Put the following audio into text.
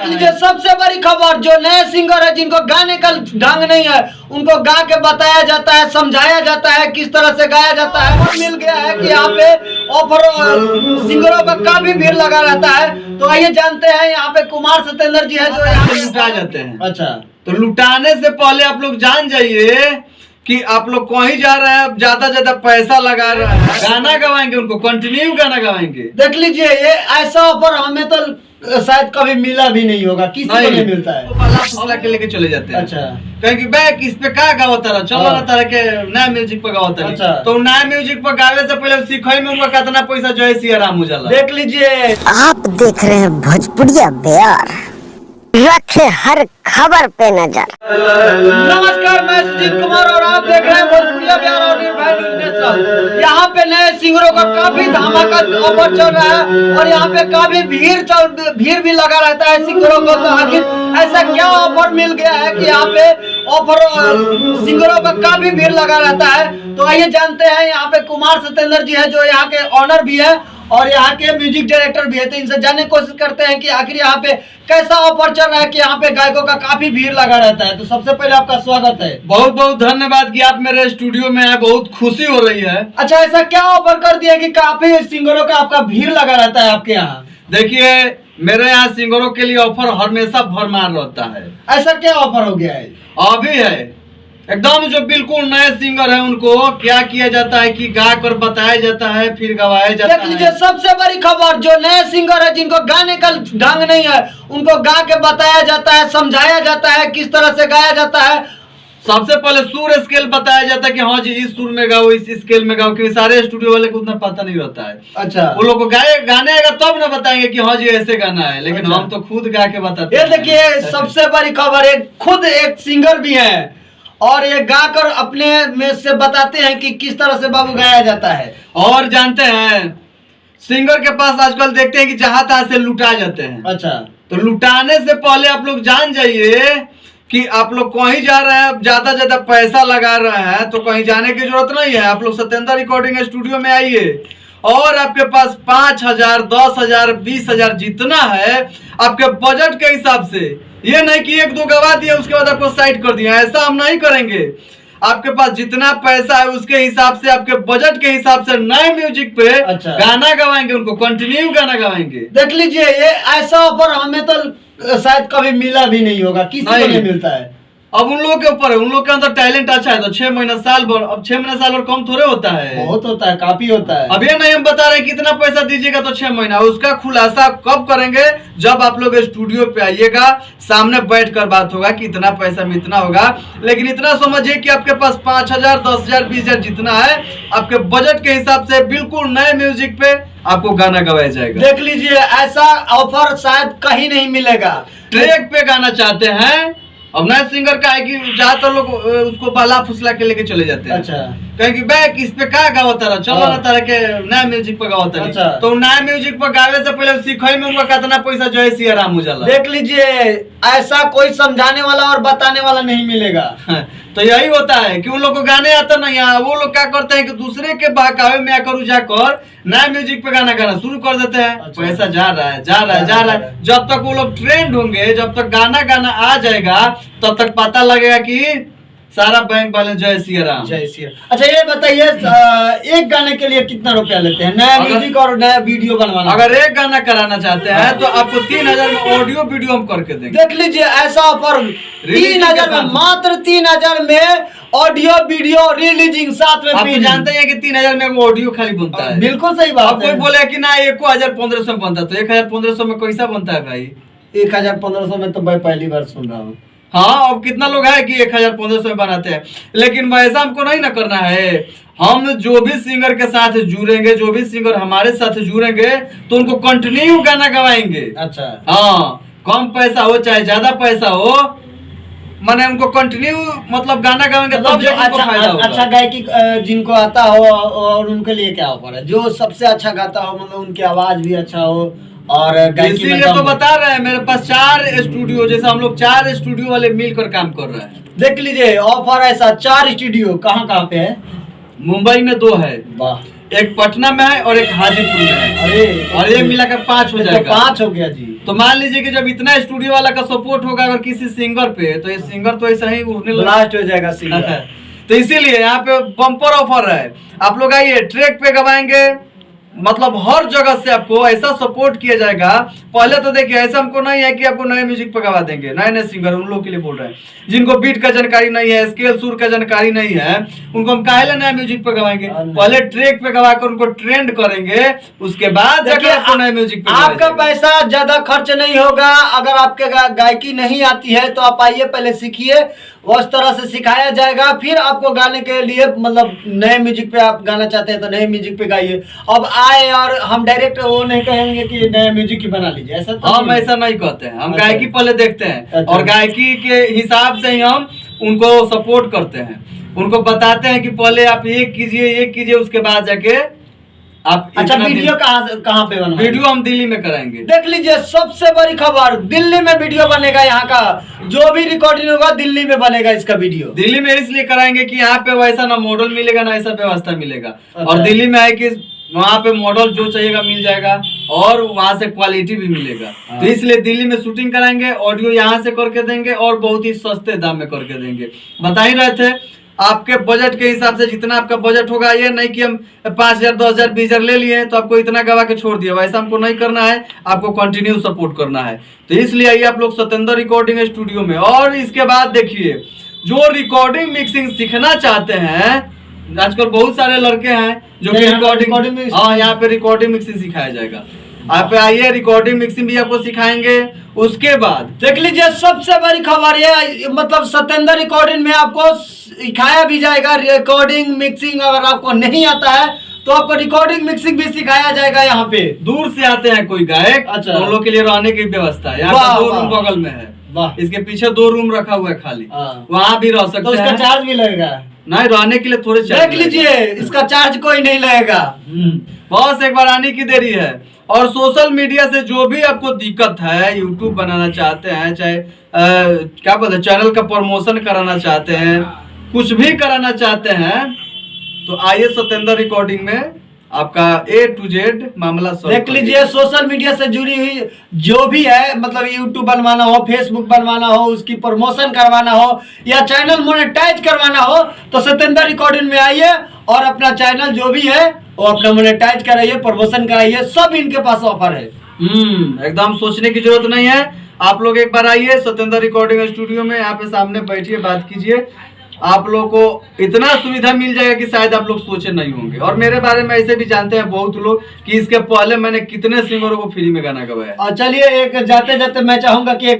देख लीजिए सबसे बड़ी खबर, जो नए सिंगर है जिनको गाने का ढंग नहीं है उनको गा के बताया जाता है, समझाया जाता है किस तरह से गाया जाता है। और मिल गया है कि यहाँ पे ऑफर सिंगरों का काफी भीड़ लगा रहता है। तो आइए जानते हैं, यहाँ पे कुमार सत्येंद्र जी है जो यहाँ पे लुटा जाते हैं। अच्छा, तो लुटाने से पहले आप लोग जान जाइए कि आप लोग कहीं जा रहे हैं, ज्यादा पैसा लगा रहे हैं, गाना गवाएंगे, उनको कंटिन्यू गाना गवाएंगे। देख लीजिए ये ऐसा ऑफर हमें तो शायद कभी मिला भी नहीं होगा, किसी को नहीं मिलता है। तो पला फुसला के लेके चले जाते हैं। अच्छा, कहें कि बैक इस पे का गावता रहा, चलो ना तरह के नया म्यूजिक पे गावता रही। अच्छा। तो नया म्यूजिक पे गावे से पहले सीखे में उनका कितना पैसा जो है सिया राम हो जाला। देख लीजिए आप देख रहे हैं भोजपुरिया बिहार, रखे हर खबर पे नजर। नमस्कार, मैं सुजीत कुमार और आप देख रहे हैं भोजपुरिया बिहार और निर्भय न्यूज नेशनल। यहाँ पे नए सिंगरों का काफी धमाका ऑफर चल रहा है और यहाँ पे काफी भीड़ भी लगा रहता है सिंगरों को। तो आखिर ऐसा क्या ऑफर मिल गया है कि यहाँ पे ऑफर सिंगरों का काफी भीड़ लगा रहता है। तो आइए जानते हैं, यहाँ पे कुमार सत्येंद्र जी है जो यहाँ के ऑनर भी है और यहाँ के म्यूजिक डायरेक्टर भी है। तो इनसे जानने की कोशिश करते हैं कि आखिर यहाँ पे कैसा ऑफर चल रहा है कि यहाँ पे गायकों का काफी भीड़ लगा रहता है। तो सबसे पहले आपका स्वागत है। बहुत बहुत धन्यवाद कि आप मेरे स्टूडियो में आए, बहुत खुशी हो रही है। अच्छा, ऐसा क्या ऑफर कर दिया कि काफी सिंगरों का आपका भीड़ लगा रहता है आपके यहाँ? देखिए, मेरे यहाँ सिंगरों के लिए ऑफर हमेशा भरमार रहता है। ऐसा क्या ऑफर हो गया है? अभी है एकदम जो बिल्कुल नए सिंगर है उनको क्या किया जाता है कि गा कर बताया जाता है, फिर गवाया जाता है। देख लीजिए सबसे बड़ी खबर, जो नए सिंगर है जिनको गाने का ढंग नहीं है उनको गा के बताया जाता है, समझाया जाता है किस तरह से गाया जाता है। सबसे पहले सुर स्केल बताया जाता है कि हाँ जी इस सुर में गाओ, इस स्केल में गाओ, क्योंकि सारे स्टूडियो वाले को उतना पता नहीं होता है। अच्छा, वो लोग को गाने आएगा तब ना बताएंगे कि हाँ जी ऐसे गाना है, लेकिन अच्छा। हम तो खुद गा के बताते ये हैं। देखिए सबसे बड़ी खबर, खुद एक सिंगर भी है और ये गाकर अपने में से बताते हैं कि किस तरह से बाबू गाया जाता है। और जानते हैं, सिंगर के पास आजकल देखते हैं कि जहां तहां से लुटा जाते हैं। अच्छा, तो लुटाने से पहले आप लोग जान जाइए कि आप लोग कहीं जा रहे हैं, ज्यादा पैसा लगा रहे हैं, तो कहीं जाने की जरूरत नहीं है। आप लोग सत्येंद्र रिकॉर्डिंग स्टूडियो में आइए और आपके पास 5,000, 10,000, 20,000 जितना है आपके बजट के हिसाब से, ये नहीं कि एक दो गवा दिया उसके बाद आपको साइड कर दिया, ऐसा हम नहीं करेंगे। आपके पास जितना पैसा है उसके हिसाब से, आपके बजट के हिसाब से नए म्यूजिक पे अच्छा। गाना गवाएंगे, उनको कंटिन्यू गाना गवाएंगे। देख लीजिए ये ऐसा ऑफर हमें तो शायद कभी मिला भी नहीं होगा, किसी को नहीं मिलता है। अब उन लोगों के ऊपर है, उन लोग के अंदर टैलेंट अच्छा है तो 6 महीना साल भर, अब 6 महीना साल भर कम थोड़े होता है, बहुत होता है, काफी होता है। अब ये नहीं हम बता रहे हैं कितना पैसा दीजिएगा तो 6 महीना, उसका खुलासा कब करेंगे? जब आप लोग स्टूडियो पे आइएगा, सामने बैठकर बात होगा कि इतना पैसा में इतना होगा। लेकिन इतना समझिए कि आपके पास 5,000, 10,000, 20,000 जितना है, आपके बजट के हिसाब से बिल्कुल नए म्यूजिक पे आपको गाना गवाया जाएगा। देख लीजिए ऐसा ऑफर शायद कहीं नहीं मिलेगा। ट्रैक पे गाना चाहते हैं, अब नए सिंगर का है कि ज्यादातर लोग उसको बाला फुसला के लेके चले जाते हैं। अच्छा, कहें कि बैक इस पे का गावता रहा, चलो ना तरह के नया म्यूजिक पे गावता रही। अच्छा। तो नया म्यूजिक पे गावे से पहले सीखे में उनका कितना पैसा जो है सिया राम हो जाला। देख लीजिए ऐसा कोई समझाने वाला और बताने वाला नहीं मिलेगा। तो यही होता है कि उन लोग को गाने आता नहीं है, वो लोग क्या करते हैं कि दूसरे के बहकावे में आकर उजाकर नया म्यूजिक पे गाना गाना शुरू कर देते हैं। अच्छा। पैसा जा रहा है। जब तक वो लोग ट्रेंड होंगे, जब तक गाना आ जाएगा, तब तक पता लगेगा कि सारा बैंक बैलेंस जय सिया राम। जय सिया। अच्छा ये बताइए एक गाने के लिए कितना रुपया लेते हैं, नया म्यूजिक और नया वीडियो बनवाना? अगर एक गाना कराना चाहते हैं तो आपको 3,000 में ऑडियो वीडियो हम करके देंगे। देख लीजिए ऐसा ऑफर 3,000 में, मात्र 3,000 में ऑडियो वीडियो रिलीजिंग साथ में। आप तो जानते हैं कि 3,000 में वो ऑडियो खाली बनता है। बिल्कुल सही बात अब कोई बोले कि ना 1,000-1,500 में बनता है, तो 1,000-1,500 में कैसा बनता है भाई? 1,000-1,500 में तो मैं पहली बार सुन रहा हूँ। हाँ, अब कितना लोग है कि 1,000-1,500 में बनाते हैं, लेकिन वैसा हमको नहीं ना करना है। हम जो भी सिंगर के साथ जुड़ेंगे, जो भी सिंगर हमारे साथ जुड़ेंगे, तो उनको कंटिन्यू गाना गवाएंगे। अच्छा, हाँ, कम पैसा हो चाहे ज्यादा पैसा हो, माने उनको कंटिन्यू मतलब गाना गाएंगे तब जो फायदा होगा। अच्छा गायकी जिनको आता हो और उनके लिए क्या ऑफर है? जो सबसे अच्छा गाता हो, मतलब उनकी आवाज भी अच्छा हो और गायकी में इसीलिए तो बता रहे हैं, मेरे पास 4 स्टूडियो, जैसे हम लोग 4 स्टूडियो वाले मिलकर काम कर रहे हैं। देख लीजिए ऑफर ऐसा 4 स्टूडियो कहाँ पे है? मुंबई में 2 है, वाह। एक पटना में है और एक हाजीपुर में है। अरे और ये मिलाकर 5 हो तो जाएगा। 5 हो गया जी। तो मान लीजिए कि जब इतना स्टूडियो वाला का सपोर्ट होगा अगर किसी सिंगर पे, तो ये सिंगर तो ऐसा ही उड़ने लगा। ब्लास्ट हो जाएगा सिंगर। तो इसीलिए यहाँ पे बम्पर ऑफर है, आप लोग आइए, ट्रैक पे गवाएंगे, मतलब हर जगह से आपको ऐसा सपोर्ट किया जाएगा। पहले तो देखिए ऐसा हमको नहीं है कि आपको नए म्यूजिक पे गवा देंगे, नए नए सिंगर उन लोग के लिए बोल रहे हैं जिनको बीट का जानकारी नहीं है, स्केल सुर का जानकारी नहीं है, उनको हम काहे नए म्यूजिक पे गवाएंगे। पहले ट्रैक पे गवाकर उनको ट्रेंड करेंगे, उसके बाद जाके आपको नए म्यूजिक पे आपका पैसा ज्यादा खर्च नहीं होगा। अगर आपके गायकी नहीं आती है तो आप आइए, पहले सीखिए, उस तरह से सिखाया जाएगा, फिर आपको गाने के लिए मतलब नए म्यूजिक पे आप गाना चाहते हैं तो नए म्यूजिक पे गाइए। अब आए और हम डायरेक्ट वो नहीं कहेंगे कि नए म्यूजिक ही बना लीजिए, ऐसा तो हम ऐसा नहीं कहते हैं। हम अच्छा। गायकी पहले देखते हैं अच्छा। और गायकी के हिसाब से ही हम उनको सपोर्ट करते हैं, उनको बताते हैं कि पहले आप ये कीजिए, उसके बाद जाके आप अच्छा। इतना वीडियो कहाँ पे बनवाएंगे? वीडियो हम दिल्ली में कराएंगे। देख लीजिए, सबसे बड़ी खबर, दिल्ली में वीडियो बनेगा। यहाँ का जो भी रिकॉर्डिंग होगा दिल्ली में बनेगा इसका वीडियो। दिल्ली में इसलिए कराएंगे कि यहाँ पे वैसा ना मॉडल मिलेगा ना ऐसा व्यवस्था मिलेगा। अच्छा। और दिल्ली में है कि वहाँ पे मॉडल जो चाहिएगा मिल जाएगा और वहाँ से क्वालिटी भी मिलेगा। तो इसलिए दिल्ली में शूटिंग कराएंगे, ऑडियो यहाँ से करके देंगे और बहुत ही सस्ते दाम में करके देंगे। बता ही रहे थे आपके बजट के हिसाब से, जितना आपका बजट होगा, ये नहीं कि हम 5,000 10,000 20,000 ले लिए तो आपको इतना गवा के छोड़ दिया, वैसा हमको नहीं करना है। आपको कंटिन्यू सपोर्ट करना है। तो इसलिए आइए आप लोग सत्येंद्र रिकॉर्डिंग स्टूडियो में। और इसके बाद देखिए, जो रिकॉर्डिंग मिक्सिंग सीखना चाहते हैं, आजकल बहुत सारे लड़के हैं जो कि रिकॉर्डिंग, हाँ, यहाँ पे रिकॉर्डिंग मिक्सिंग सिखाया जाएगा। आप आइए, रिकॉर्डिंग मिक्सिंग भी आपको सिखाएंगे। उसके बाद देख लीजिए, सबसे बड़ी खबर ये, मतलब सत्येंद्र रिकॉर्डिंग में आपको सिखाया भी जाएगा रिकॉर्डिंग मिक्सिंग। अगर आपको नहीं आता है तो आपको रिकॉर्डिंग मिक्सिंग भी सिखाया जाएगा। यहाँ पे दूर से आते हैं कोई गायक, अच्छा, उन लोग के लिए रहने की व्यवस्था है। यहाँ पे 2 रूम बगल में है, इसके पीछे 2 रूम रखा हुआ है खाली, वहाँ भी रह सकते हैं। तो उसका चार्ज भी लगेगा? नहीं, रहने के लिए थोड़े चार्ज। देख लीजिए, इसका चार्ज कोई नहीं लगेगा। बस एक बार आने की देरी है। और सोशल मीडिया से जो भी आपको दिक्कत है, यूट्यूब बनाना चाहते हैं, चाहे क्या बोलते हैं, चैनल का प्रमोशन कराना चाहते हैं, कुछ भी कराना चाहते हैं, तो आइए सत्येंद्र रिकॉर्डिंग में, आपका A to Z मामला सॉल्व। देख लीजिए, सोशल मीडिया से जुड़ी हुई जो भी है, मतलब यूट्यूब बनवाना हो, फेसबुक बनवाना हो, उसकी प्रमोशन करवाना हो या चैनल मोनेटाइज करवाना हो, तो सत्येंद्र रिकॉर्डिंग में आइए और अपना चैनल जो भी है वो अपना मोनेटाइज कराइए, प्रमोशन कराइए, सब इनके पास ऑफर है। एकदम सोचने की जरूरत नहीं है। आप लोग एक बार आइए सत्येंद्र रिकॉर्डिंग स्टूडियो में, यहाँ पे सामने बैठिए, बात कीजिए। आप लोग को इतना सुविधा मिल जाएगा कि शायद आप लोग सोचे नहीं होंगे। और मेरे बारे में ऐसे भी जानते हैं बहुत लोग कि इसके पहले मैंने कितने सिंगरों को फ्री में गाना गवाया। और चलिए, एक जाते जाते मैं चाहूंगा कि एक